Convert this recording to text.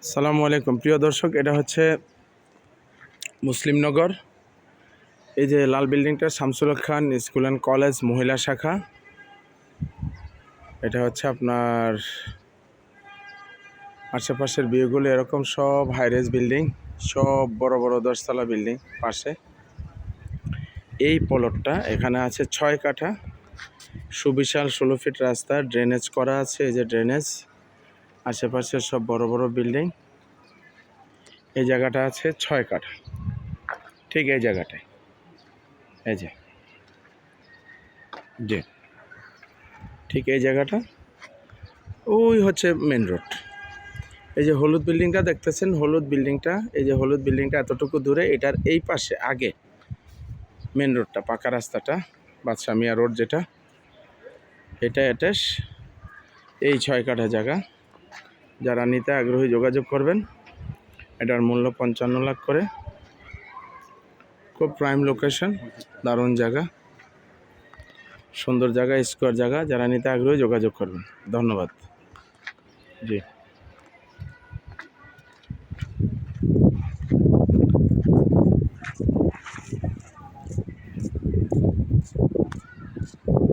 আসসালামু আলাইকুম প্রিয় দর্শক, এটা হচ্ছে মুসলিমনগর। এই যে লাল বিল্ডিংটা শামসুল হক খান স্কুল অ্যান্ড কলেজ মহিলা শাখা। এটা হচ্ছে আপনার আশেপাশের ভিউগুলো এরকম, সব হাইরেজ বিল্ডিং, সব বড় বড় 10 তলা বিল্ডিং পাশে। এই প্লটটা এখানে আছে 6 কাঠা, সুবিশাল 16 ফিট রাস্তা, ড্রেনেজ করা আছে। এই যে ড্রেনেজ, আশেপাশে সব বড় বড় বিল্ডিং। এই জায়গাটা আছে 6 কাঠা, ঠিক এই জায়গাটায়। এই যে জি, ঠিক এই জায়গাটা, ওই হচ্ছে মেন রোড। এই যে হলুদ বিল্ডিংটা দেখতেছেন, হলুদ বিল্ডিংটা, এই যে হলুদ বিল্ডিংটা এতটুকু দূরে, এটার এই পাশে আগে মেন রোডটা, পাকা রাস্তাটা, বাদশা মিয়া রোড যেটা, এটা অ্যাটাচ এই 6 কাঠা জায়গা। যারা নিতে আগ্রহী যোগাযোগ করবেন। এটার মূল্য 55 লাখ করে। খুব প্রাইম লোকেশন, দারুণ জায়গা, সুন্দর জায়গা, স্কোয়ার জায়গা। যারা নিতে আগ্রহী যোগাযোগ করবেন। ধন্যবাদ। জি।